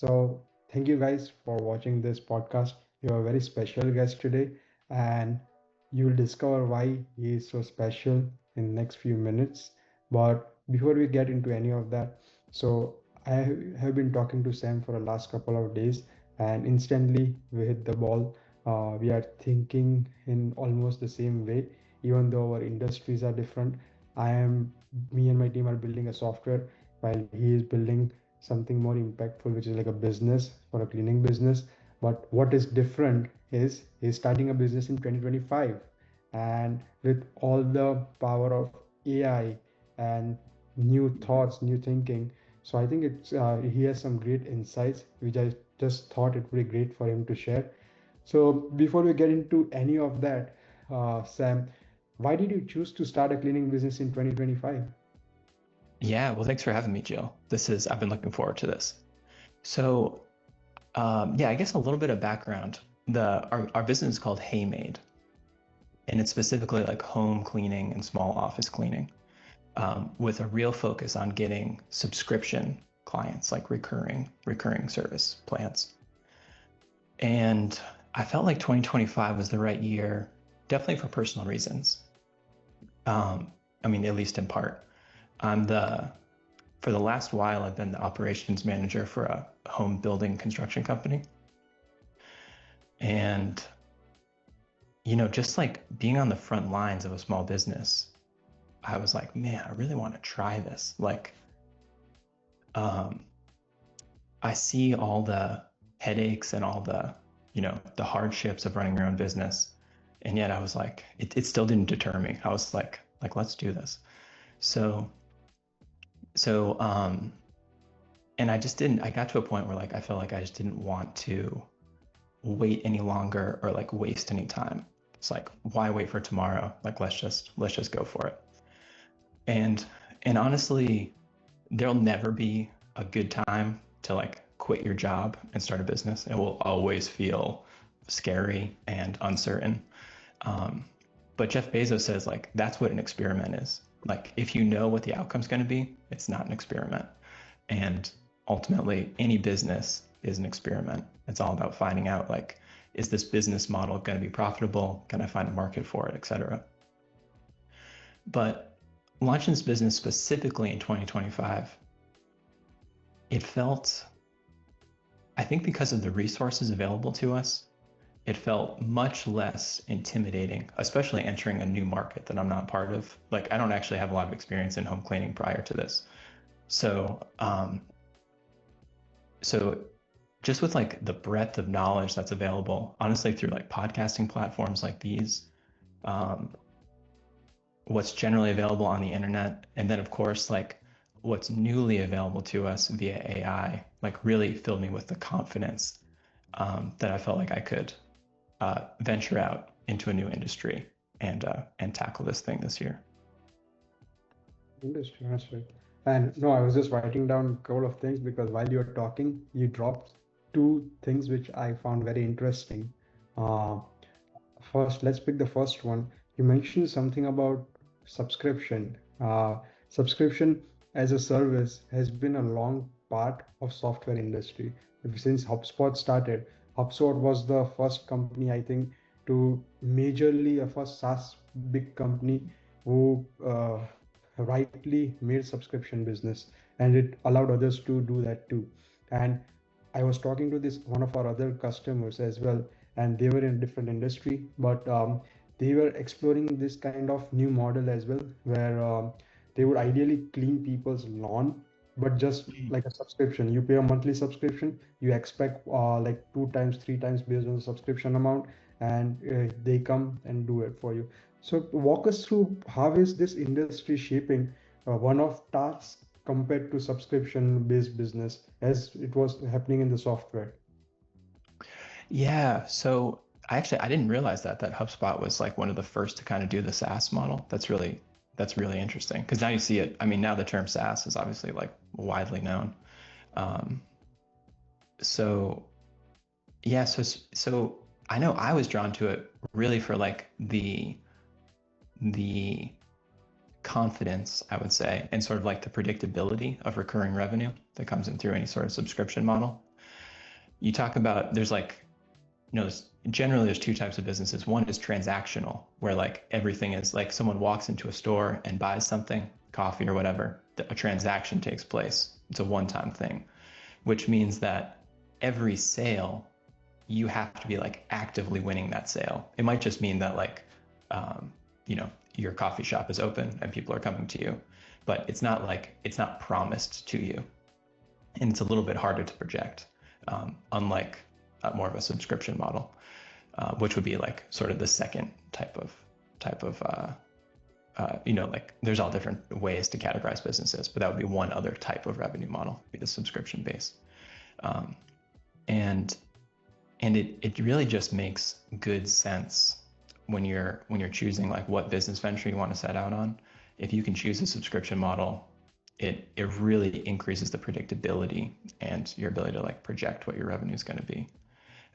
So, thank you guys for watching this podcast. You are a very special guest today, and you will discover why he is so special in the next few minutes. But before we get into any of that, so I have been talking to Sam for the last couple of days, and instantly we hit the ball. We are thinking in almost the same way, even though our industries are different. Me and my team are building a software while he is building something more impactful, which is like a business for a cleaning business. But what is different is he's starting a business in 2025, and with all the power of AI and new thoughts, new thinking. So I think he has some great insights, which I just thought it would be great for him to share. So before we get into any of that, Sam, why did you choose to start a cleaning business in 2025? Yeah, well, thanks for having me, Jill. I've been looking forward to this. So, yeah, I guess a little bit of background. Our business is called HeyMaid, and it's specifically like home cleaning and small office cleaning, with a real focus on getting subscription clients, like recurring service plans. And I felt like 2025 was the right year, definitely for personal reasons. I mean, at least in part. I'm the For the last while, I've been the operations manager for a home building construction company. And, just like being on the front lines of a small business, I was like, man, I really want to try this. Um, I see all the headaches and all the hardships of running your own business. And yet I was like, it still didn't deter me. I was like, let's do this. So, so, and I got to a point where like, I felt like I just didn't want to wait any longer or like waste any time. It's like, why wait for tomorrow? Like, let's just go for it. And, and honestly, there'll never be a good time to like quit your job and start a business. It will always feel scary and uncertain. Um, but Jeff Bezos says like, that's what an experiment is. Like, if you know what the outcome's going to be, it's not an experiment. And ultimately, any business is an experiment. It's all about finding out like, is this business model going to be profitable? Can I find a market for it, et cetera? But launching this business specifically in 2025, it felt, I think because of the resources available to us, it felt much less intimidating, especially entering a new market that I'm not part of. Like, I don't actually have a lot of experience in home cleaning prior to this. So, so just with like the breadth of knowledge that's available, honestly, through like podcasting platforms like these, um, what's generally available on the internet, and then of course, like what's newly available to us via AI, like really filled me with the confidence that I felt like I could venture out into a new industry and tackle this thing this year. Understood, understood. And no, I was just writing down a couple of things because while you're talking, you dropped two things which I found very interesting. Uh, First, let's pick the first one. You mentioned something about subscription. Subscription as a service has been a long part of software industry. Since HubSpot started, HubSpot was the first company, I think, to majorly a first SaaS big company who rightly made subscription business, and it allowed others to do that too. And I was talking to this one of our other customers as well, and they were in a different industry, but they were exploring this kind of new model as well, where they would ideally clean people's lawn, but just like a subscription. You pay a monthly subscription, you expect like two times, three times based on the subscription amount, and they come and do it for you. So walk us through how is this industry shaping one-off tasks compared to subscription-based business as it was happening in the software. Yeah, so I didn't realize that HubSpot was like one of the first to kind of do the SaaS model. That's really interesting because now you see it. I mean, now the term SaaS is obviously like widely known. Um, so yeah, so I know I was drawn to it really for like the confidence, I would say, and sort of like the predictability of recurring revenue that comes in through any sort of subscription model. you talk about, there's like, generally there's two types of businesses. One is transactional, where like everything is like someone walks into a store and buys something, coffee or whatever, a transaction takes place. It's a one-time thing, which means that every sale, you have to be like actively winning that sale. It might just mean that like, um, your coffee shop is open and people are coming to you, but it's not promised to you. And it's a little bit harder to project, unlike more of a subscription model, which would be like sort of the second type of like there's all different ways to categorize businesses, but that would be one other type of revenue model, be the subscription base. Um, and it really just makes good sense when you're choosing like what business venture you want to set out on. If you can choose a subscription model, it really increases the predictability and your ability to like project what your revenue is going to be.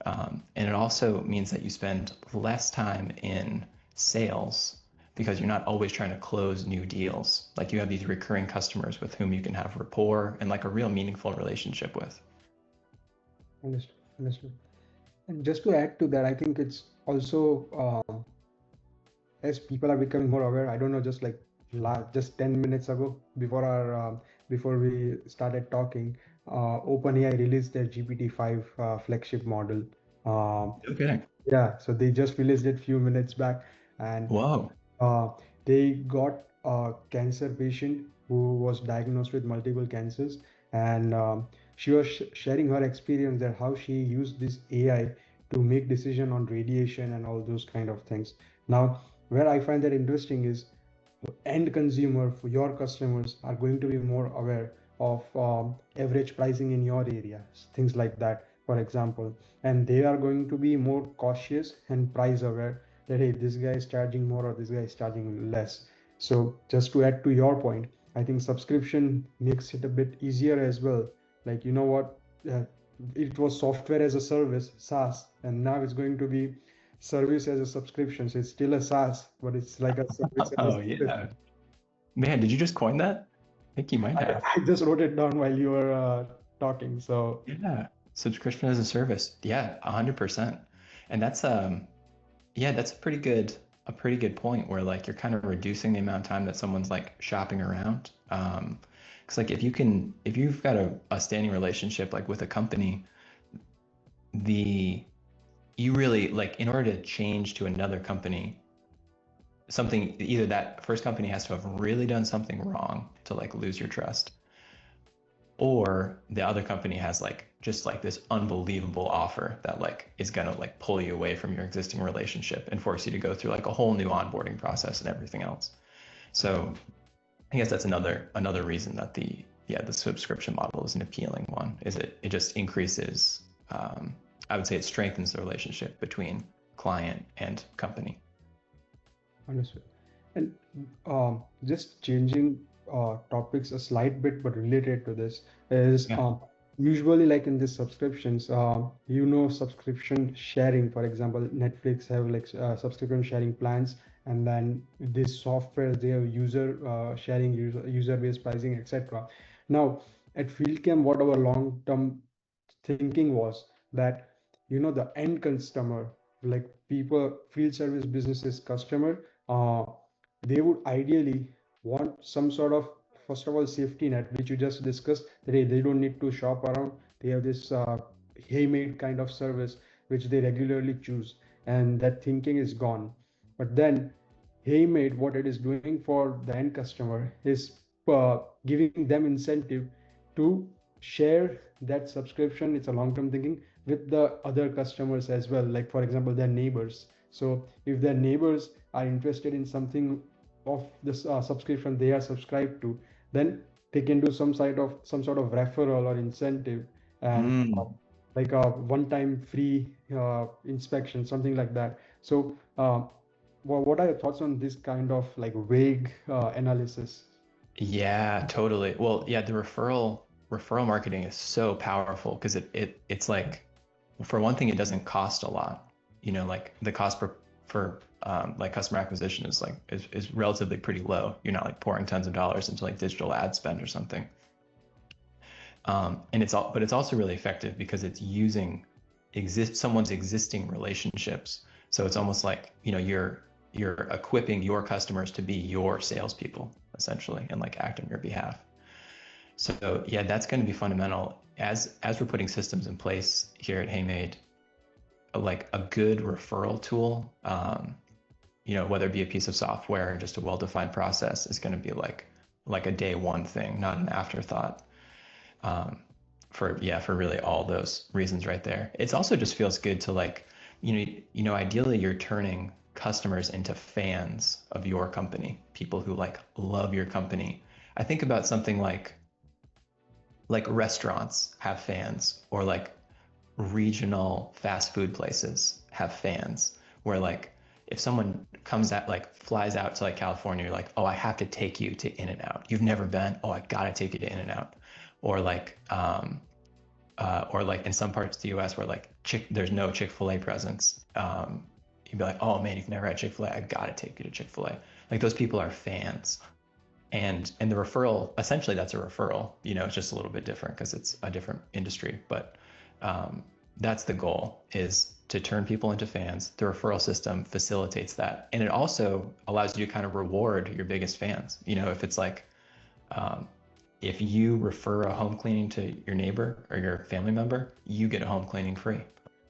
And it also means that you spend less time in sales because you're not always trying to close new deals. Like you have these recurring customers with whom you can have rapport and like a real meaningful relationship with. Understood. Understood. And just to add to that, I think it's also as people are becoming more aware. I don't know, just like just 10 minutes ago, before we started talking, OpenAI released their GPT-5 flagship model. Okay. Yeah, so they just released it few minutes back, and Whoa. uh, they got a cancer patient who was diagnosed with multiple cancers, and she was sharing her experience that how she used this AI to make decision on radiation and all those kind of things. Now, where I find that interesting is end consumer, for your customers, are going to be more aware of average pricing in your area, things like that, for example, and they are going to be more cautious and price aware that hey, this guy is charging more or this guy is charging less. So just to add to your point, I think subscription makes it a bit easier as well. Like, you know what, it was software as a service, SaaS, and now it's going to be service as a subscription. So it's still a SaaS, but it's like a service as Oh a service. yeah. Man, did you just coin that? I think you might I, have. I just wrote it down while you were talking. So Yeah. Subscription as a service. Yeah, 100%. And that's a pretty good point where like you're kind of reducing the amount of time that someone's like shopping around. Because like if you've got a standing relationship like with a company, the you really like in order to change to another company, something either that first company has to have really done something wrong to like lose your trust, or the other company has like just like this unbelievable offer that like is gonna like pull you away from your existing relationship and force you to go through like a whole new onboarding process and everything else. So I guess that's another reason that the subscription model is an appealing one. Is it just increases, I would say it strengthens the relationship between client and company. understood. And just changing topics a slight bit, but related to this is Yeah. usually like in these subscriptions, subscription sharing. For example, Netflix have like subscription sharing plans, and then this software they have user sharing, user based pricing, etc. Now, at Fieldcam, what our long term thinking was that the end customer, like people, field service businesses customer, uh, they would ideally want some sort of, first of all, safety net, which you just discussed, that hey, they don't need to shop around. They have this HeyMaid kind of service which they regularly choose, and that thinking is gone. But then HeyMaid, what it is doing for the end customer is giving them incentive to share that subscription. It's a long-term thinking with the other customers as well, like for example their neighbors. So if their neighbors are interested in something of this subscription they are subscribed to, then they can do some sort of referral or incentive, and Mm. like a one-time free inspection, something like that. So what are your thoughts on this kind of like vague analysis? Yeah, totally. Well, yeah, the referral marketing is so powerful because it's like for one thing, it doesn't cost a lot. Like the cost for like customer acquisition is like is relatively pretty low. You're not like pouring tons of dollars into like digital ad spend or something. But it's also really effective because it's using someone's existing relationships. So it's almost like, you're equipping your customers to be your salespeople essentially, and like act on your behalf. So yeah, that's going to be fundamental as we're putting systems in place here at HeyMaid. Like a good referral tool, whether it be a piece of software or just a well-defined process, is going to be like a day one thing, not an afterthought. For really all those reasons right there. It's also just feels good to like, ideally you're turning customers into fans of your company, people who like love your company. I think about something like restaurants have fans, or like regional fast food places have fans, where like if someone flies out to like California, you're like, oh, I have to take you to In-N-Out. You've never been? Oh, I gotta take you to In-N-Out. Or like in some parts of the US where like there's no Chick-fil-A presence. You'd be like, oh man, you've never had Chick-fil-A. I gotta take you to Chick-fil-A. Like those people are fans. And the referral, essentially that's a referral, it's just a little bit different because it's a different industry. But that's the goal, is to turn people into fans. The referral system facilitates that. And it also allows you to kind of reward your biggest fans. If it's like, if you refer a home cleaning to your neighbor or your family member, you get a home cleaning free,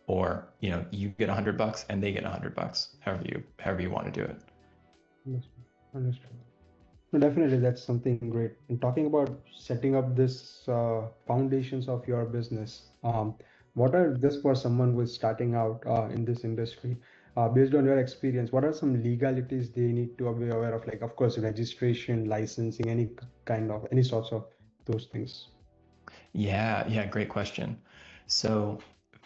or you get $100 and they get $100, however you want to do it. Understood. Understood. No, definitely, that's something great. And talking about setting up this foundations of your business, what are this for someone who is starting out in this industry? Based on your experience, what are some legalities they need to be aware of? Like, of course, registration, licensing, any sorts of those things. Yeah, great question. So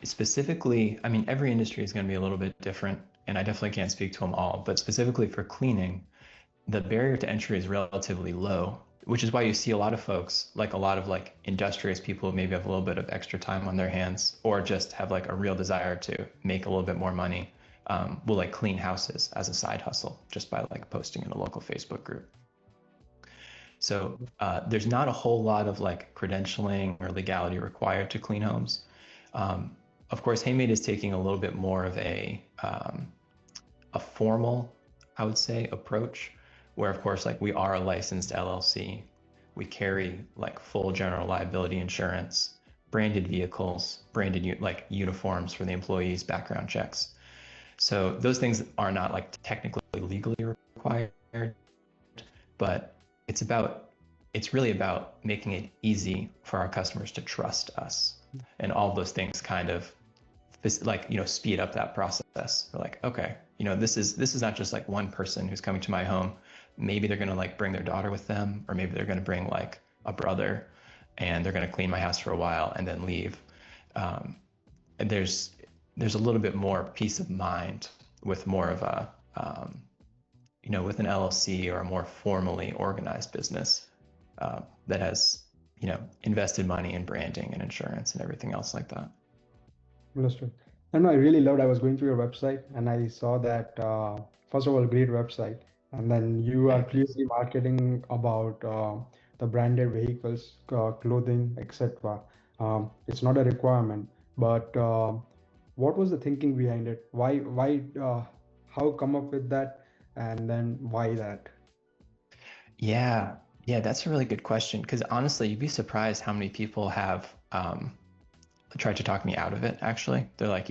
specifically, I mean, every industry is going to be a little bit different, and I definitely can't speak to them all, but specifically for cleaning, the barrier to entry is relatively low, which is why you see a lot of folks, like a lot of like industrious people who maybe have a little bit of extra time on their hands, or just have like a real desire to make a little bit more money, will like clean houses as a side hustle just by like posting in a local Facebook group. So there's not a whole lot of like credentialing or legality required to clean homes. Of course, HeyMaid is taking a little bit more of a formal, I would say, approach, where of course, like we are a licensed LLC. We carry like full general liability insurance, branded vehicles, branded like uniforms for the employees, background checks. So those things are not like technically legally required, but it's really about making it easy for our customers to trust us, and all those things kind of like, speed up that process. We're like, okay, this is not just like one person who's coming to my home. Maybe they're going to like bring their daughter with them, or maybe they're going to bring like a brother, and they're going to clean my house for a while and then leave. And there's a little bit more peace of mind with more of a, with an LLC or a more formally organized business that has, invested money in branding and insurance and everything else like that. Understood. And I really loved, I was going through your website and I saw that, first of all, great website. And then you are clearly marketing about the branded vehicles, clothing, etc. It's not a requirement, but what was the thinking behind it? How come up with that? And then why that? Yeah, that's a really good question. Because honestly, you'd be surprised how many people have tried to talk me out of it, actually. They're like,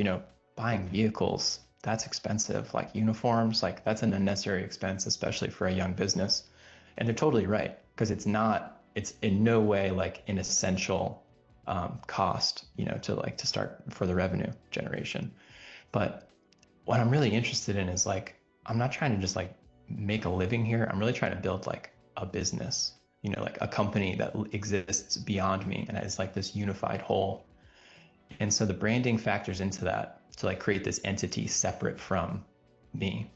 buying vehicles, that's expensive. Like uniforms, like that's an unnecessary expense, especially for a young business. And they're totally right, because it's in no way like an essential cost, to start for the revenue generation. But what I'm really interested in is like, I'm not trying to just like make a living here. I'm really trying to build like a business, like a company that exists beyond me and is like this unified whole. And so the branding factors into that to like create this entity separate from me.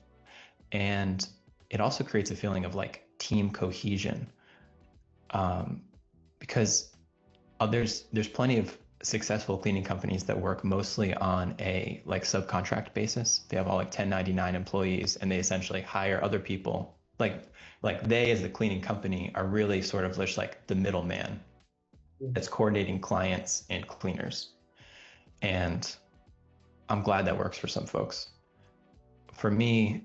And it also creates a feeling of like team cohesion, because there's plenty of successful cleaning companies that work mostly on a like subcontract basis. They have all like 1099 employees, and they essentially hire other people. Like they, as the cleaning company, are really sort of just like the middleman that's coordinating clients and cleaners. And I'm glad that works for some folks. For me,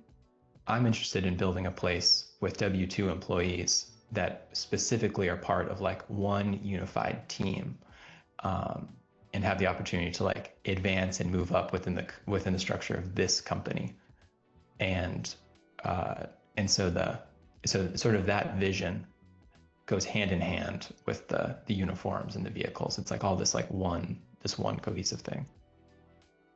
I'm interested in building a place with W-2 employees that specifically are part of like one unified team, um, and have the opportunity to like advance and move up within the structure of this company. And uh, and so sort of that vision goes hand in hand with the uniforms and the vehicles. It's like all this one cohesive thing.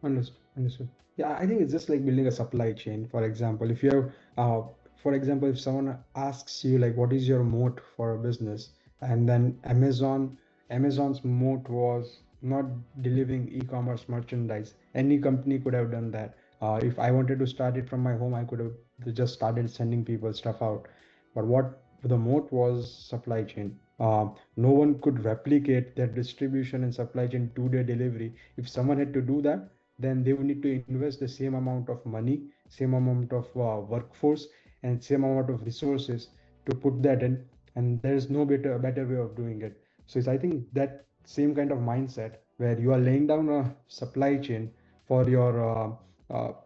Understood. Understood. Yeah, I think it's just like building a supply chain. For example, if you have, for example, if someone asks you like, what is your moat for a business, and then Amazon's moat was not delivering e-commerce merchandise. Any company could have done that. If I wanted to start it from my home, I could have just started sending people stuff out. But what the moat was supply chain. No one could replicate their distribution and supply chain two-day delivery. If someone had to do that, then they would need to invest the same amount of money, same amount of workforce, and same amount of resources to put that in. And there is no better way of doing it. So it's, I think, that same kind of mindset where you are laying down a supply chain for your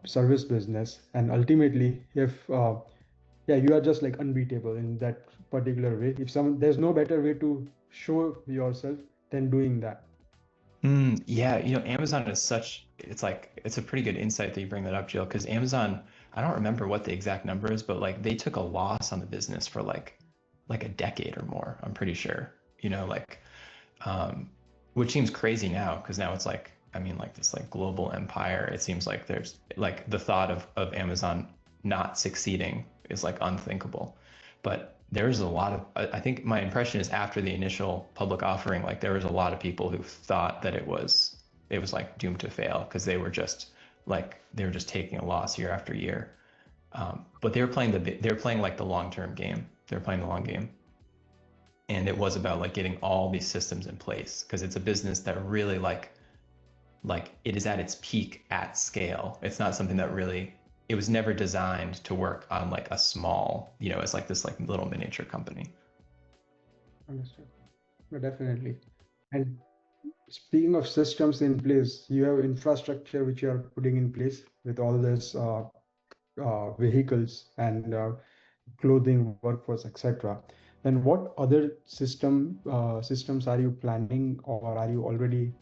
service business, and ultimately, if yeah, you are just like unbeatable in that particular way. If some there's no better way to show yourself than doing that. Yeah, Amazon is it's a pretty good insight that you bring that up, Jill, because Amazon, I don't remember what the exact number is, but like they took a loss on the business for like a decade or more, I'm pretty sure. Like um which seems crazy now because now it's like, I mean, like this like global empire. It seems like there's like the thought of Amazon not succeeding is like unthinkable. But there's a lot of, I think my impression is after the initial public offering, like there was a lot of people who thought that it was like doomed to fail because they were just taking a loss year after year. But they were playing like the long-term game. They were playing the long game, and it was about like getting all these systems in place because it's a business that really like it is at its peak at scale. It's not something that really, it was never designed to work on like a small, as like this like little miniature company. Understood. No, definitely. And speaking of systems in place, you have infrastructure which you are putting in place with all this vehicles and clothing, workforce, etc. Then what other systems are you planning or are you already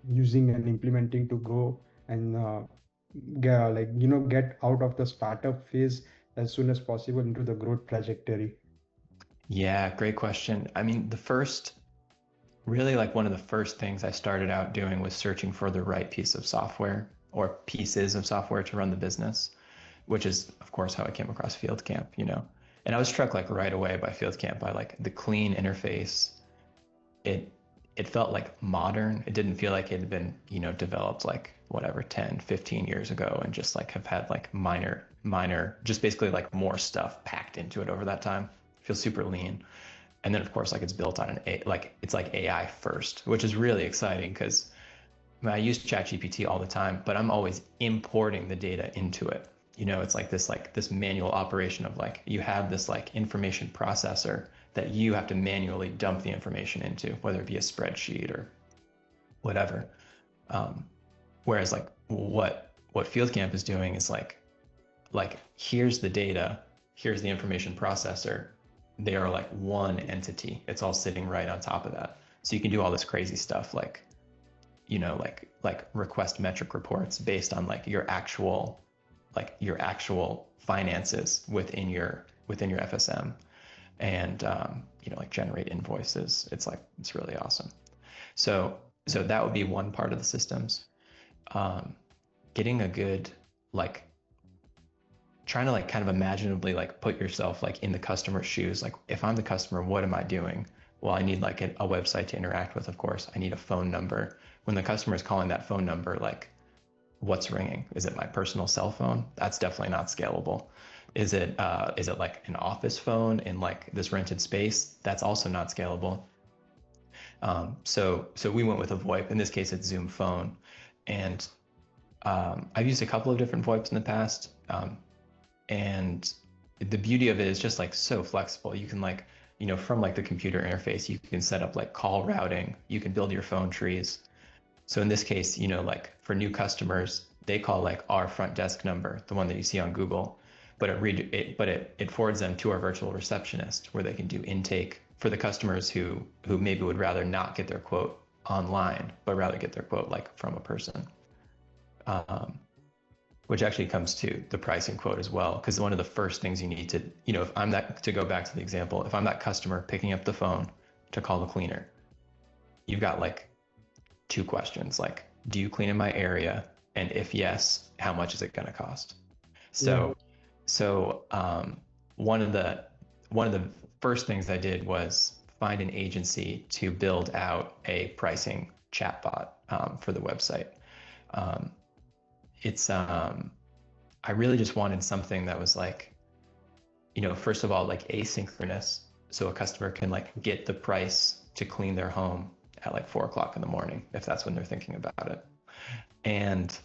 using and implementing to grow and get out of the startup phase as soon as possible into the growth trajectory? Yeah, great question. I mean, really like one of the first things I started out doing was searching for the right piece of software or pieces of software to run the business, which is of course how I came across Field Camp. And I was struck like right away by Field Camp by like the clean interface. It felt like modern. It didn't feel like it had been, developed like whatever 10, 15 years ago and just like have had like minor just basically like more stuff packed into it over that time. It feels super lean. And then of course like it's built on it's like AI first, which is really exciting because I use ChatGPT all the time, but I'm always importing the data into it. It's like this manual operation of like you have this like information processor that you have to manually dump the information into, whether it be a spreadsheet or whatever. Um, Whereas like what Field Camp is doing is like here's the data, here's the information processor. They are like one entity. It's all sitting right on top of that. So you can do all this crazy stuff like request metric reports based on your actual finances within your FSM, and like generate invoices. It's really awesome. So that would be one part of the systems. Um, Getting a good like trying to like kind of imaginatively like put yourself like in the customer's shoes. Like if I'm the customer, what am I doing? Well, I need like a website to interact with, of course. I need a phone number. When the customer is calling that phone number, like what's ringing? Is it my personal cell phone? That's definitely not scalable. Is it like an office phone in like this rented space? That's also not scalable. So we went with a VoIP. In this case, it's Zoom Phone, and I've used a couple of different VoIPs in the past. And the beauty of it is just like so flexible. You can like from like the computer interface, you can set up like call routing, you can build your phone trees. So in this case, like for new customers, they call like our front desk number, the one that you see on Google, but it forwards them to our virtual receptionist where they can do intake for the customers who maybe would rather not get their quote online, but rather get their quote like from a person. Which actually comes to the pricing quote as well. Because one of the first things you need to, if I'm that, to go back to the example, if I'm that customer picking up the phone to call the cleaner, you've got like 2 questions, like, do you clean in my area? And if yes, how much is it going to cost? Yeah. So one of the first things I did was find an agency to build out a pricing chatbot for the website. I really just wanted something that was like, first of all, like asynchronous, so a customer can like get the price to clean their home at like 4 o'clock in the morning if that's when they're thinking about it, and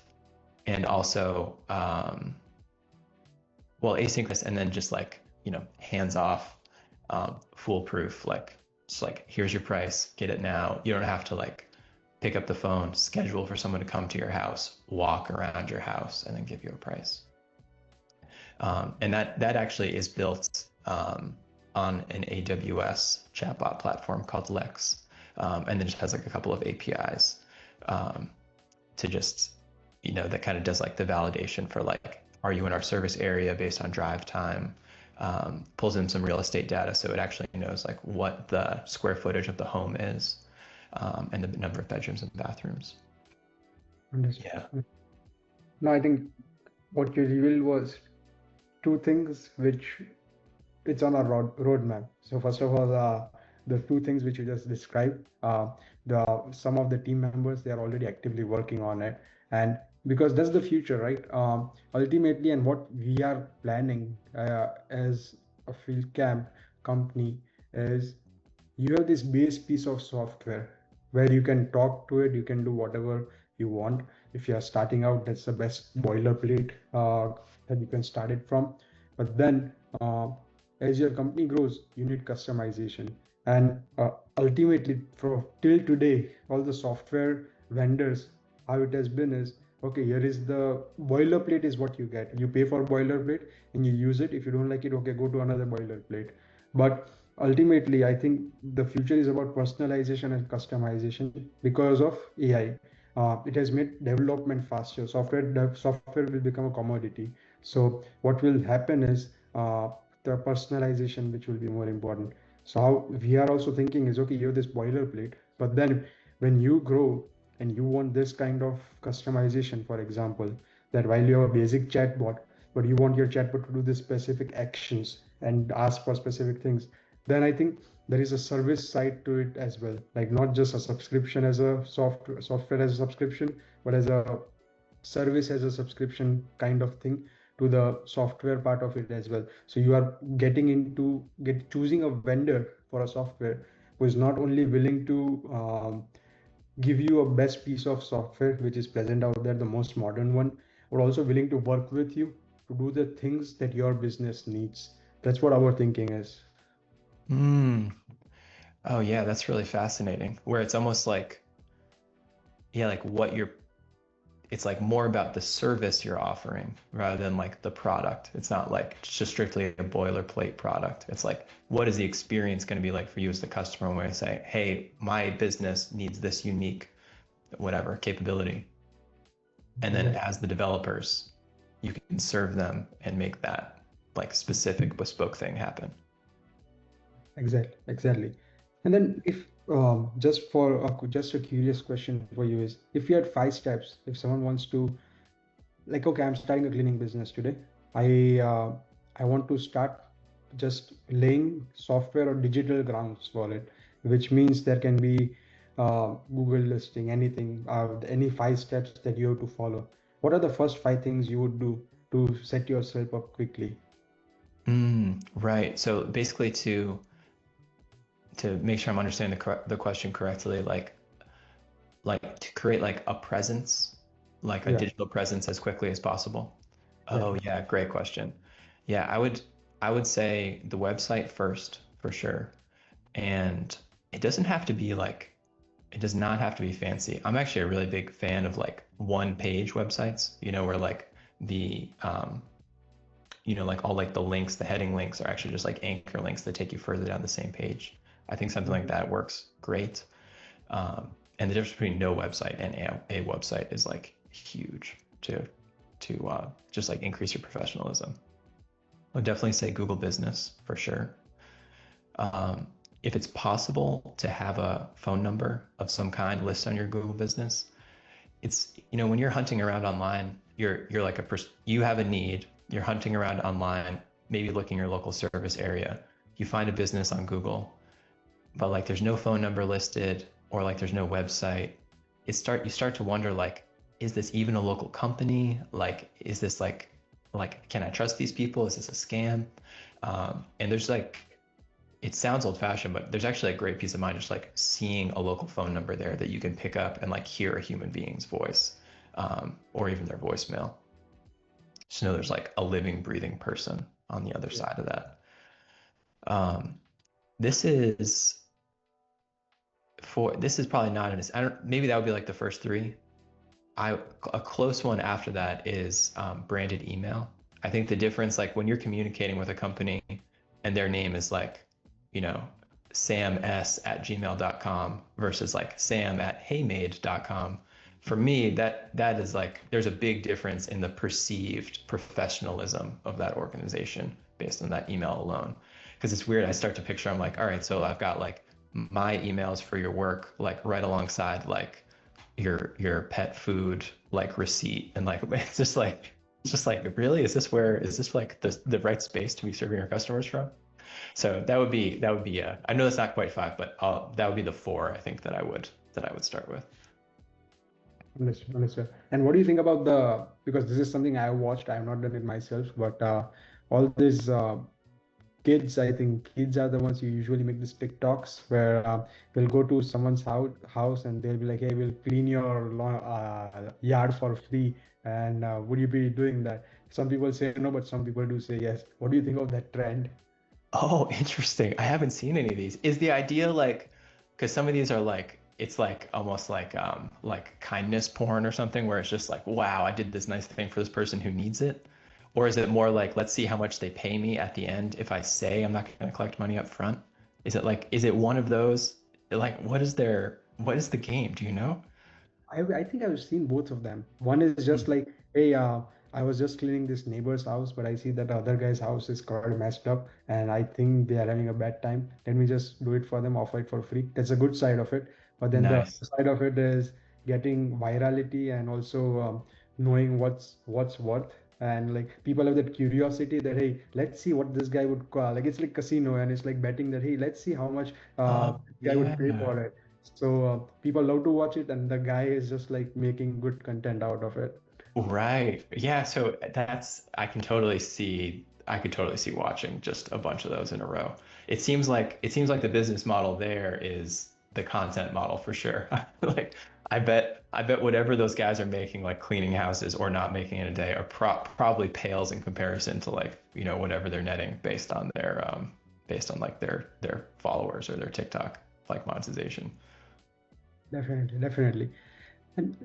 also well, asynchronous, and then just like hands off, foolproof, like just like, here's your price, get it now. You don't have to like pick up the phone, schedule for someone to come to your house, walk around your house, and then give you a price. And that actually is built on an AWS chatbot platform called Lex, and then just has like a couple of APIs to just, that kind of does like the validation for like, are you in our service area based on drive time? Pulls in some real estate data, so it actually knows like what the square footage of the home is, and the number of bedrooms and bathrooms. Understood. Yeah. No, I think what you revealed was 2 things which it's on our roadmap. So first of all, the 2 things which you just described, the some of the team members, they are already actively working on it, and because that's the future, right? Ultimately, and what we are planning as a field camp company is, you have this base piece of software where you can talk to it, you can do whatever you want. If you are starting out, that's the best boilerplate that you can start it from. But then as your company grows, you need customization. And ultimately, for till today, all the software vendors, how it has been is, okay, here is the boilerplate is what you get. You pay for boilerplate and you use it. If you don't like it, okay, go to another boilerplate. But ultimately, I think the future is about personalization and customization because of AI. It has made development faster. Software will become a commodity. So what will happen is the personalization, which will be more important. So how we are also thinking is, okay, you have this boilerplate, but then when you grow and you want this kind of customization, for example, that while you have a basic chatbot, but you want your chatbot to do the specific actions and ask for specific things, then I think there is a service side to it as well, like not just a subscription as a software as a subscription, but as a service as a subscription kind of thing to the software part of it as well. So you are getting into choosing a vendor for a software who is not only willing to give you a best piece of software which is present out there, the most modern one, but also willing to work with you to do the things that your business needs. That's what our thinking is. Oh yeah, that's really fascinating. Where it's almost like, yeah, like it's like more about the service you're offering rather than like the product. It's not like just strictly a boilerplate product. It's like, what is the experience going to be like for you as the customer when I say, hey, my business needs this unique, whatever capability. And then as the developers, you can serve them and make that like specific bespoke thing happen. Exactly. And then if just a curious question for you is, if you had 5 steps, if someone wants to, like, okay, I'm starting a cleaning business today. I want to start just laying software or digital grounds for it, which means there can be Google listing, anything, any 5 steps that you have to follow. What are the first 5 things you would do to set yourself up quickly? Right. So basically to make sure I'm understanding the question correctly, like to create like a presence, like a Yeah, digital presence as quickly as possible. yeah, Oh yeah, great question. Yeah, I would say the website first for sure. And it doesn't have to be like, it does not have to be fancy. I'm actually a really big fan of like one page websites, where like the, like all like the links, the heading links are actually just like anchor links that take you further down the same page. I think something like that works great. And the difference between no website and a website is like huge to just like increase your professionalism. I would definitely say Google Business for sure. Um, if it's possible to have a phone number of some kind listed on your Google Business, it's, when you're hunting around online, you're like you have a need, you're hunting around online, maybe looking your local service area, you find a business on Google, but like there's no phone number listed or like there's no website. You start to wonder like, is this even a local company? Like, is this like can I trust these people? Is this a scam? And there's like, it sounds old fashioned, but there's actually a great peace of mind just like seeing a local phone number there that you can pick up and like hear a human being's voice, or even their voicemail. Just know there's like a living, breathing person on the other side of that. Um, this is this is probably not I don't, maybe that would be like the first three. A close one after that is branded email. I think the difference, like when you're communicating with a company and their name is like, sams@gmail.com versus like sam@heymaid.com. For me, that is like, there's a big difference in the perceived professionalism of that organization based on that email alone. Because it's weird. I start to picture, I'm like, all right, so I've got like my emails for your work, like right alongside like your pet food like receipt, and like it's just like really, is this like the right space to be serving your customers from? So that would be I know that's not quite five, but that would be the four I think that I would start with. Understood, understood. And what do you think about because this is something I watched, I have not done it myself, but all these kids, I think kids are the ones who usually make these TikToks where we'll go to someone's house and they'll be like, hey, we'll clean your yard for free. And would you be doing that? Some people say no, but some people do say yes. What do you think of that trend? Oh, interesting. I haven't seen any of these. Is the idea like, because some of these are like, it's like almost like kindness porn or something where it's just like, wow, I did this nice thing for this person who needs it? Or is it more like, let's see how much they pay me at the end if I say I'm not going to collect money up front? Is it one of those? Like, what is the game? Do you know? I think I've seen both of them. One is just like, hey, I was just cleaning this neighbor's house, but I see that the other guy's house is quite messed up, and I think they are having a bad time. Let me just do it for them, offer it for free. That's a good side of it. But then the Nice. other side of it is getting virality and also knowing what's worth. And like people have that curiosity that hey, let's see what this guy would call. Like it's like casino, and it's like betting that hey, let's see how much Oh, this guy would pay yeah. for it. So people love to watch it, and the guy is just like making good content out of it. Right. Yeah, so I could totally see watching just a bunch of those in a row. It seems like the business model there is the content model for sure. Like I bet whatever those guys are making like cleaning houses or not making in a day are probably pales in comparison to like, whatever they're netting based on like their followers or their TikTok like monetization. Definitely, definitely. And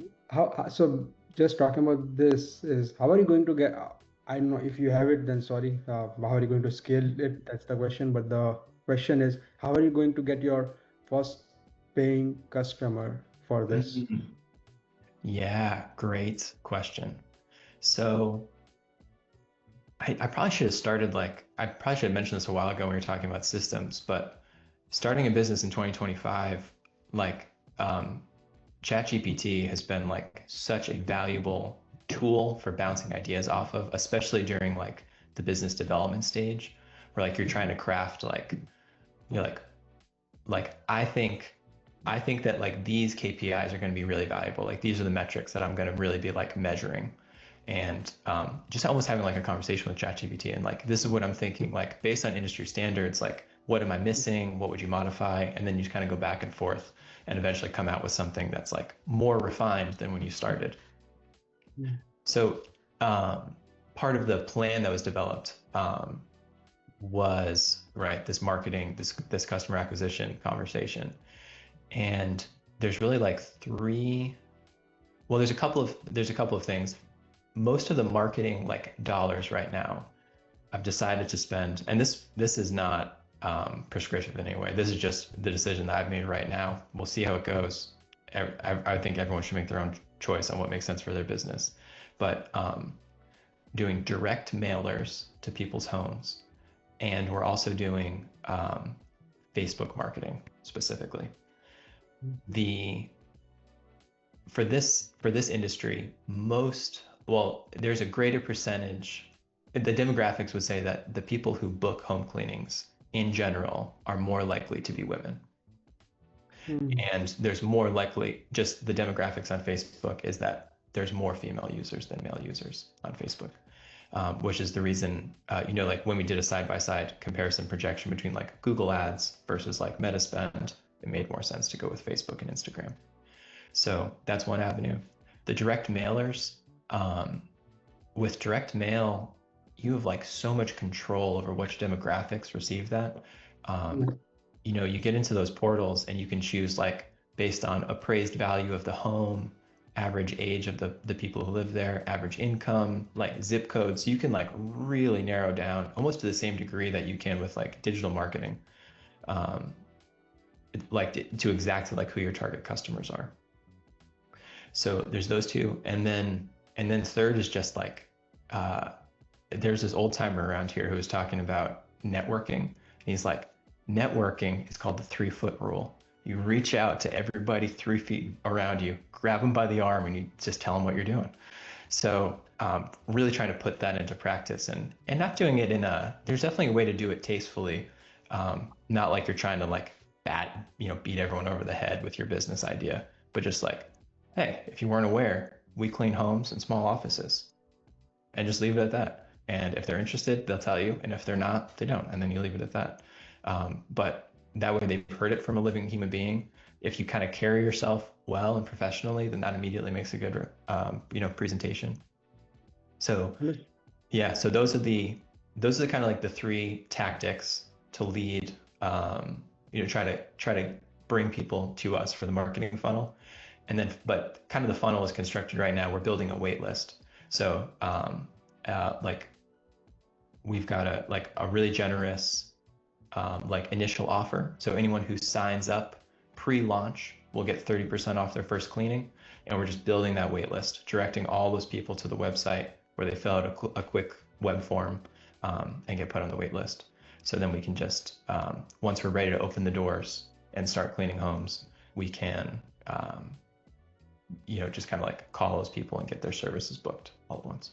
so just talking about this is how are you going to get, I don't know if you have it, then sorry, how are you going to scale it? That's the question. But the question is, how are you going to get your first paying customer for this? Mhm. Yeah, great question. So I probably should have started like I probably should have mentioned this a while ago when we were talking about systems, but starting a business in 2025, like ChatGPT has been like such a valuable tool for bouncing ideas off of, especially during like the business development stage, where like you're trying to craft like you're like I think that like these KPIs are going to be really valuable. Like these are the metrics that I'm going to really be like measuring, and just almost having like a conversation with ChatGPT and like this is what I'm thinking. Like based on industry standards, like what am I missing? What would you modify? And then you kind of go back and forth, and eventually come out with something that's like more refined than when you started. Mm. So part of the plan that was developed was right? This marketing, this customer acquisition conversation. And there's really like there's a couple of things. Most of the marketing like dollars right now, I've decided to spend, and this is not prescriptive in any way. This is just the decision that I've made right now. We'll see how it goes. I think everyone should make their own choice on what makes sense for their business. But doing direct mailers to people's homes, and we're also doing Facebook marketing specifically. For this industry, there's a greater percentage. The demographics would say that the people who book home cleanings in general are more likely to be women. And there's more likely, just the demographics on Facebook is that there's more female users than male users on Facebook, which is the reason, like when we did a side-by-side comparison projection between like Google ads versus like Meta spend, it made more sense to go with Facebook and Instagram. So that's one avenue. The direct mailers, with direct mail, you have like so much control over which demographics receive that. You get into those portals and you can choose like based on appraised value of the home, average age of the people who live there, average income, like zip codes. So you can like really narrow down almost to the same degree that you can with like digital marketing, like to exactly like who your target customers are. So there's those two. And then third is just like, there's this old timer around here who was talking about networking. And he's like, networking is called the 3-foot rule. You reach out to everybody 3 feet around you, grab them by the arm, and you just tell them what you're doing. So really trying to put that into practice and not doing it there's definitely a way to do it tastefully. Not like you're trying to like beat everyone over the head with your business idea, but just like, hey, if you weren't aware, we clean homes and small offices, and just leave it at that. And if they're interested, they'll tell you. And if they're not, they don't. And then you leave it at that. But that way they've heard it from a living human being. If you kind of carry yourself well and professionally, then that immediately makes a good, presentation. So yeah, so those are the kind of like the 3 tactics to lead, try to bring people to us for the marketing funnel. And then, but kind of the funnel is constructed right now. We're building a wait list. So like we've got a really generous like initial offer. So anyone who signs up pre-launch will get 30% off their first cleaning. And we're just building that wait list, directing all those people to the website where they fill out a quick web form and get put on the wait list. So then we can just, once we're ready to open the doors and start cleaning homes, we can, just kind of like call those people and get their services booked all at once.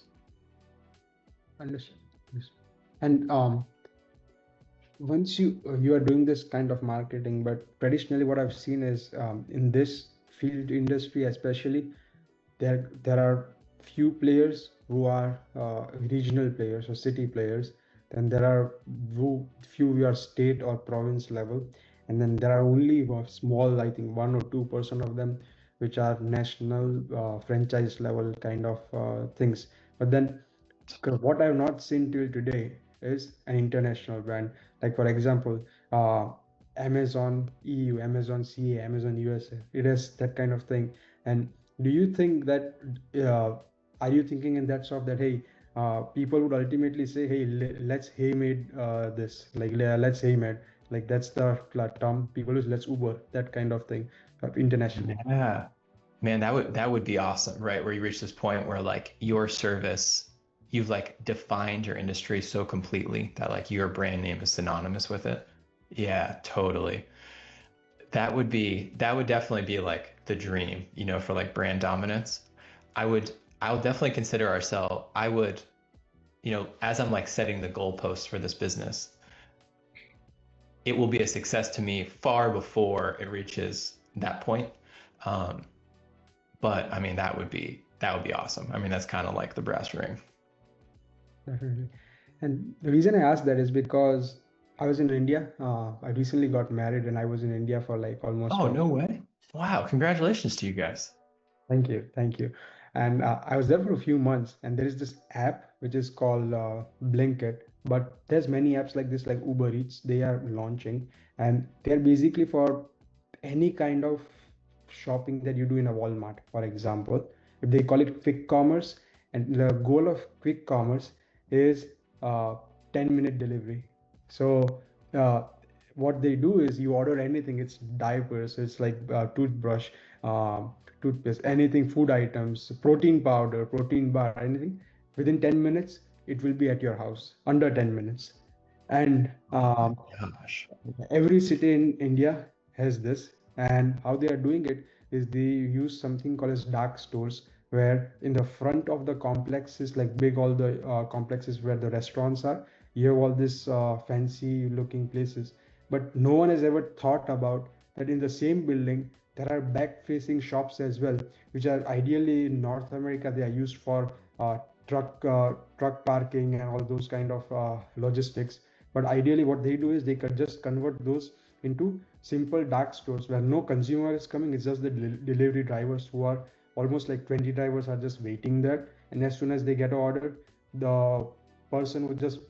Understood. And once you are doing this kind of marketing, but traditionally what I've seen is in this field industry especially, there are few players who are regional players or city players. Then there are few who are state or province level, and then there are only small, I think 1 or 2% of them which are national franchise level kind of things. But then what I've not seen till today is an international brand. Like for example, Amazon EU, Amazon CA, Amazon USA. It is that kind of thing. And do you think that are you thinking in that sort of that, hey, people would ultimately say, hey, let's HeyMaid this, like let's HeyMaid, like that's the term people use, let's Uber, that kind of thing internationally. Yeah, man, that would be awesome, right? Where you reach this point where like your service, you've like defined your industry so completely that like your brand name is synonymous with it. Yeah, totally. That would definitely be like the dream, for like brand dominance. I would definitely consider ourselves, as I'm like setting the goalposts for this business, it will be a success to me far before it reaches that point. But I mean, that would be awesome. I mean, that's kind of like the brass ring. Definitely. And the reason I asked that is because I was in India. I recently got married and I was in India for like almost. Oh, no way. Wow. Congratulations to you guys. Thank you. Thank you. And I was there for a few months, and there is this app which is called Blinkit. but there's many apps like this, like Uber Eats, they are launching, and they're basically for any kind of shopping that you do in a Walmart, for example. If they call it quick commerce, and the goal of quick commerce is 10-minute delivery. So uh, what they do is you order anything. It's diapers, it's like toothbrush, um, toothpaste, anything, food items, protein powder, protein bar, anything. Within 10 minutes, it will be at your house, under 10 minutes. And Oh my gosh. every city in India has this, and how they are doing it is they use something called as dark stores, where in the front of the complexes, like big all the complexes where the restaurants are, you have all this fancy looking places. But no one has ever thought about that in the same building there are back facing shops as well, which are ideally in North America they are used for truck parking and all those kind of logistics. But ideally, what they do is they could just convert those into simple dark stores where no consumer is coming. It's just the delivery drivers who are almost like 20 drivers are just waiting there. And as soon as they get an order, the person would just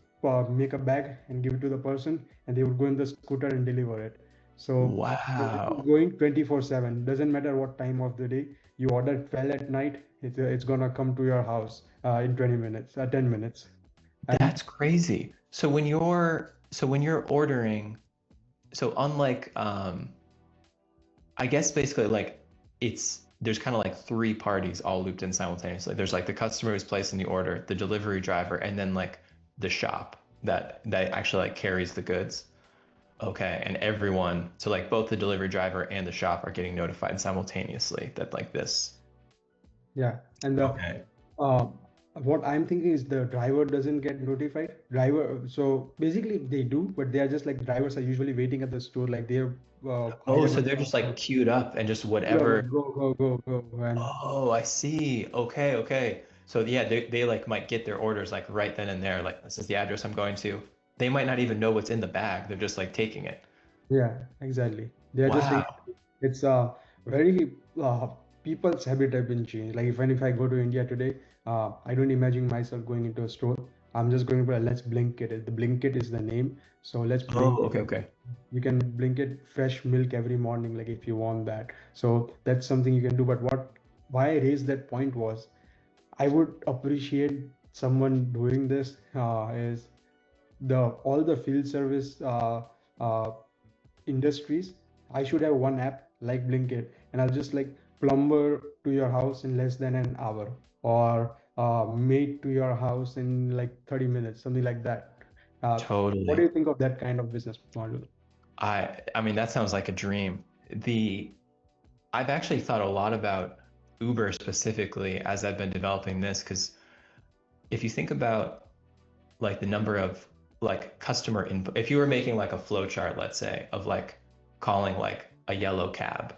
make a bag and give it to the person, and they would go in the scooter and deliver it. So this is Wow. going 24/7. Doesn't matter what time of the day you order, 12 at night, it's gonna come to your house in 20 minutes, 10 minutes. And That's crazy. So when you're ordering, so unlike I guess basically like there's kind of like three parties all looped in simultaneously. There's like the customer who's placing the order, the delivery driver, and then like the shop that actually like carries the goods. Okay, and everyone, so like both the delivery driver and the shop are getting notified simultaneously that like this. yeah, and the Okay. uh, what I'm thinking is the driver doesn't get notified. Driver, so basically they do, but they are just like drivers are usually waiting at the store, like they have quite Oh, a so number they're just like of queued up and just like, whatever. go, and Oh, I see. Okay, okay. So yeah, they like might get their orders like right then and there. Like this is the address I'm going to. They might not even know what's in the bag. They're just like taking it. yeah, exactly. They are just like Wow. it's very people's habit have been changed. Like even if I go to India today, I don't imagine myself going into a store. I'm just going to let's Blinkit. The Blinkit is the name. So let's Oh, Blinkit. okay, okay. You can Blinkit fresh milk every morning, like if you want that. So that's something you can do. But why I raised that point was I would appreciate someone doing this is the all the field service uh, industries. I should have one app like Blinkit, and I'll just like plumber to your house in less than an hour, or maid to your house in like 30 minutes, something like that. What do Totally. you think of that kind of business model? I mean that sounds like a dream. The I've actually thought a lot about Uber specifically as I've been developing this because if you think about like the number of like customer input, if you were making like a flow chart, let's say, of like calling like a yellow cab,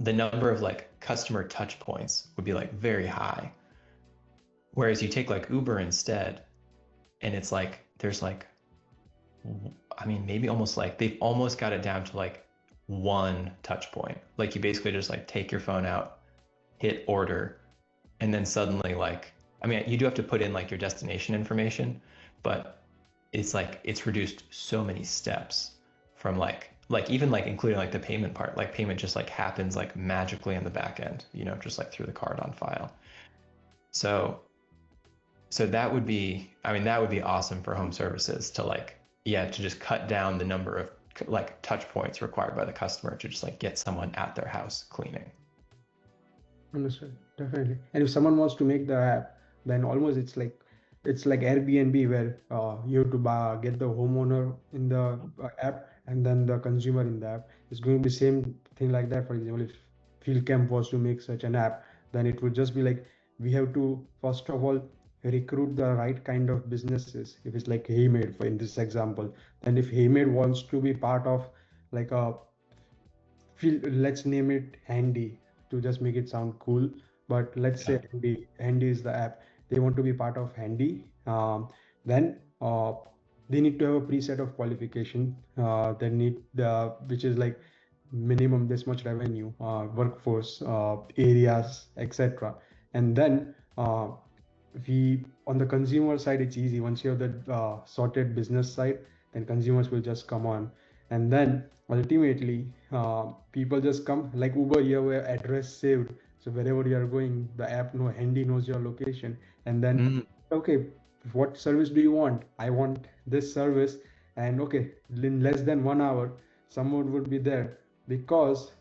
the number of like customer touch points would be like very high. Whereas you take like Uber instead, and it's like there's like I mean maybe almost like they've almost got it down to like one touch point. Like you basically just like take your phone out, hit order, and then suddenly like I mean you do have to put in like your destination information, but it's like it's reduced so many steps from like even like including like the payment part. Like payment just like happens like magically in the back end, just like through the card on file. So so that would be, I mean, that would be awesome for home services to like, yeah, to just cut down the number of like touch points required by the customer to just like get someone at their house cleaning. Understood. Definitely. And if someone wants to make the app, then almost it's like Airbnb where you have to get the homeowner in the app and then the consumer in the app. It's going to be same thing like that. For example, if Field Camp was to make such an app, then it would just be like we have to first of all recruit the right kind of businesses. If it's like HeyMaid, for in this example, then if HeyMaid wants to be part of like a let's name it Handy to just make it sound cool. But let's say Yeah. Handy is the app. They want to be part of Handy. Then they need to have a preset of qualification. They need the which is like minimum this much revenue, workforce, areas, etc. And then we on the consumer side, it's easy. Once you have the sorted business side, then consumers will just come on, and then ultimately people just come like Uber. You have your address saved, so wherever you are going, the app handy knows your location, and then Mm, okay, what service do you want? I want this service, and okay, in less than 1 hour, someone would be there because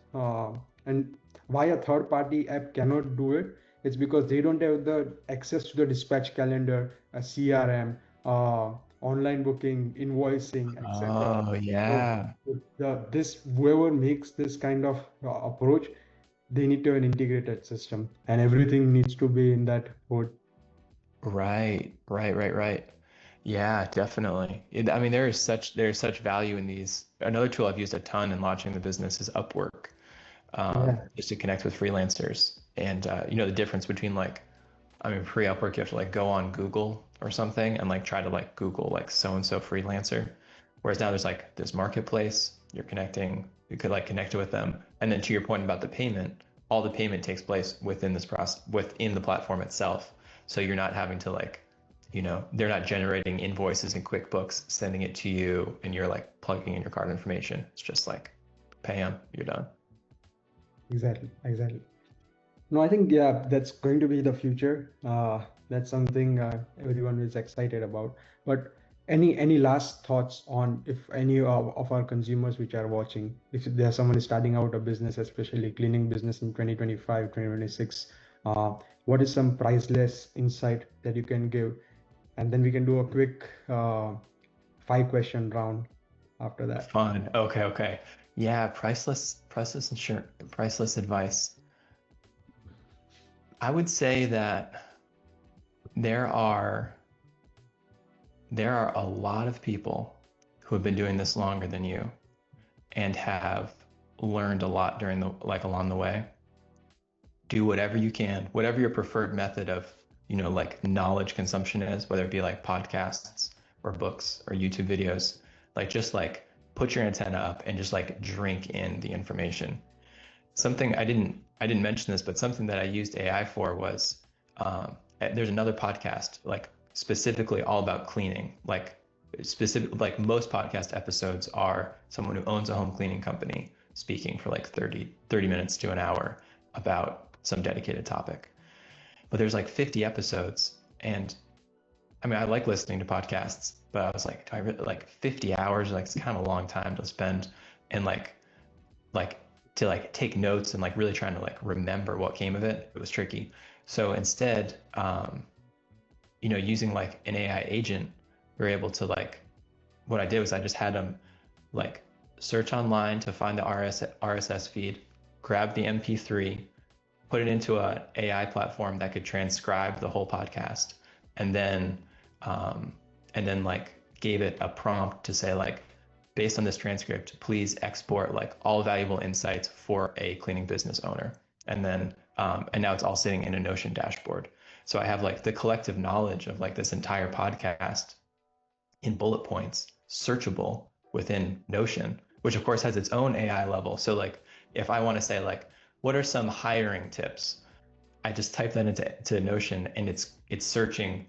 and why a third party app cannot do it, it's because they don't have the access to the dispatch calendar, a CRM, online booking, invoicing, etc. oh So yeah. this whoever makes this kind of approach, they need to have an integrated system, and everything needs to be in that board. Right. Yeah, definitely. I mean, there's such value in these. Another tool I've used a ton in launching the business is Upwork, Yeah, just to connect with freelancers. And the difference between like, I mean, pre-Upwork, you have to like go on Google or something and like try to like Google like so and so freelancer. Whereas now there's like this marketplace, you're connecting, you could like connect with them. And then to your point about the payment, all the payment takes place within this process, within the platform itself. So you're not having to like, they're not generating invoices in QuickBooks, sending it to you, and you're like plugging in your card information. It's just like pay them, you're done. exactly. No, I think yeah, that's going to be the future. That's something everyone is excited about. But any last thoughts on if any of our consumers which are watching, if there's someone is starting out a business, especially cleaning business in 2025, 2026, uh, what is some priceless insight that you can give? And then we can do a quick 5 question round after that. Fun. Okay. Yeah, priceless advice. I would say that there are there are a lot of people who have been doing this longer than you and have learned a lot during the like along the way. Do whatever you can, whatever your preferred method of, like knowledge consumption is, whether it be like podcasts or books or YouTube videos, like just like put your antenna up and just like drink in the information. Something I didn't mention this, but something that I used AI for was there's another podcast like specifically all about cleaning. Like most podcast episodes are someone who owns a home cleaning company speaking for like 30 minutes to an hour about some dedicated topic. But there's like 50 episodes, and I mean I like listening to podcasts, but I was like, do I really like 50 hours? Like it's kind of a long time to spend and like to like take notes and like really trying to like remember what came of it. It was tricky. So instead, using like an AI agent, we are able to like, what I did was I just had them like search online to find the RSS feed, grab the MP3, put it into a AI platform that could transcribe the whole podcast, and then um, like gave it a prompt to say like, based on this transcript, please export like all valuable insights for a cleaning business owner. And now it's all sitting in a Notion dashboard. So I have like the collective knowledge of like this entire podcast in bullet points, searchable within Notion, which of course has its own AI level. So like if I want to say like, what are some hiring tips? I just type that into Notion, and it's searching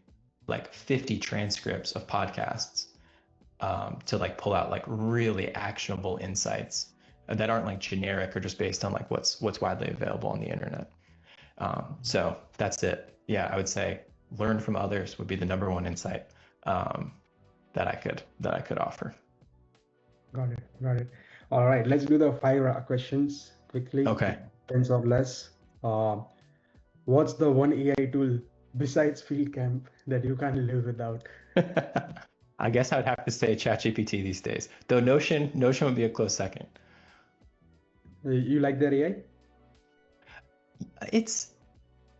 like 50 transcripts of podcasts to like pull out like really actionable insights that aren't like generic or just based on like what's widely available on the internet. So that's it. Yeah, I would say learn from others would be the number one insight um, that I could offer. Got it. All right, let's do the 5 questions quickly, Okay. 10 or less. Uh, what's the one AI tool besides Field Camp that you can't live without? I guess I'd have to say ChatGPT these days, though Notion would be a close second. You like their AI? It's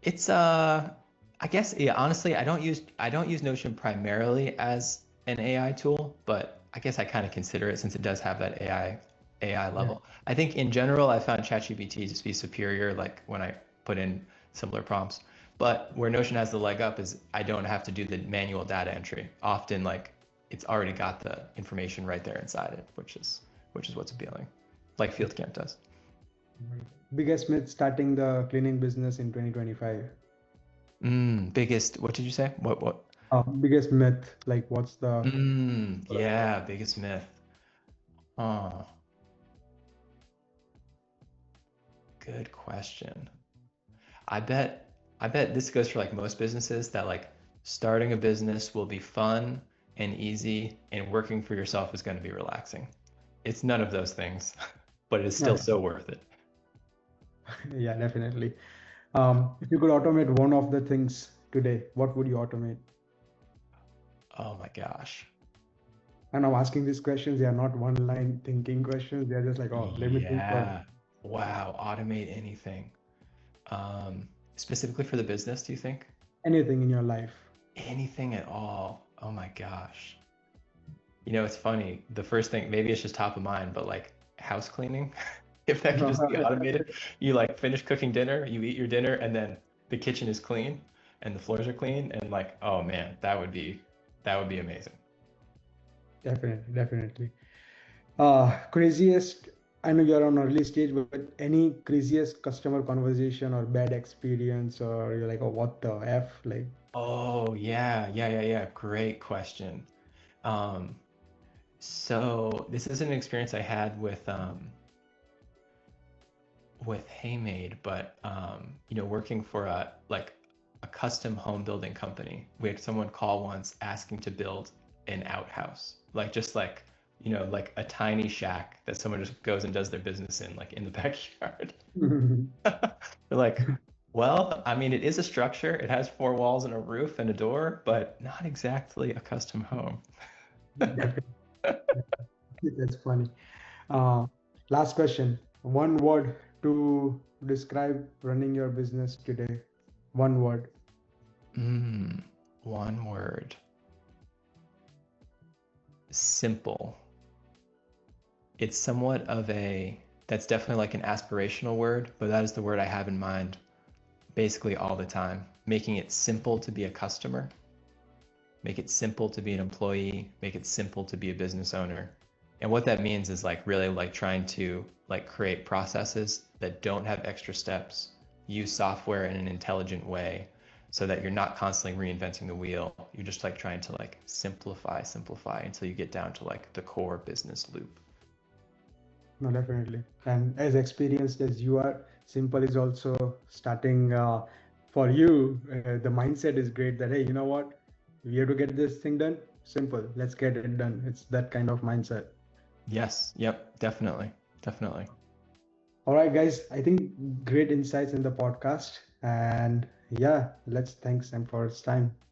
it's I guess yeah, honestly, I don't use Notion primarily as an AI tool, but I guess I kind of consider it since it does have that AI Yeah. level. I think in general I found ChatGPT to be superior like when I put in similar prompts. But where Notion has the leg up is I don't have to do the manual data entry. Often like it's already got the information right there inside it, which is what's appealing. Like Field Camp does. Biggest myth starting the cleaning business in 2025. Biggest, what did you say? What? Biggest myth, like what's the Yeah, biggest myth. Oh, good question. I bet I bet this goes for like most businesses that like starting a business will be fun and easy and working for yourself is going to be relaxing. It's none of those things, but it's still okay. so worth it. Yeah, definitely. If you could automate one of the things today, what would you automate? Oh my gosh. And I'm asking these questions, they are not one line thinking questions. They're just like, oh, let me think for Yeah. Wow. Automate anything. Specifically for the business, do you think? anything in your life. Anything at all. Oh my gosh. You know, it's funny. The first thing, maybe it's just top of mind, but like house cleaning, if that could just be automated, you like finish cooking dinner, you eat your dinner, and then the kitchen is clean and the floors are clean, and like, oh man, that would be amazing. Definitely, definitely. Craziest, I know you're on early stage, but any craziest customer conversation or bad experience, or you're like, oh, what the F? Like, Oh yeah, yeah, yeah, yeah. Great question. Um, so this is an experience I had with HeyMaid, but working for a custom home building company. We had someone call once asking to build an outhouse, like just like a tiny shack that someone just goes and does their business in, like in the backyard. They're like, well, I mean, it is a structure. It has four walls and a roof and a door, but not exactly a custom home. definitely, that's funny. Uh, Last question. One word to describe running your business today. One word. One word. Simple. It's somewhat of that's definitely like an aspirational word, but that is the word I have in mind basically all the time. Making it simple to be a customer, make it simple to be an employee, make it simple to be a business owner. And what that means is like really like trying to like create processes that don't have extra steps, use software in an intelligent way so that you're not constantly reinventing the wheel. You're just like trying to like simplify until you get down to like the core business loop. No, definitely. And as experienced as you are, simple is also starting for you. The mindset is great that, hey, you know what? We have to get this thing done. Simple. Let's get it done. It's that kind of mindset. Yes, yep, definitely. Definitely. All right, guys. I think great insights in the podcast. And yeah, let's thank Sam for his time.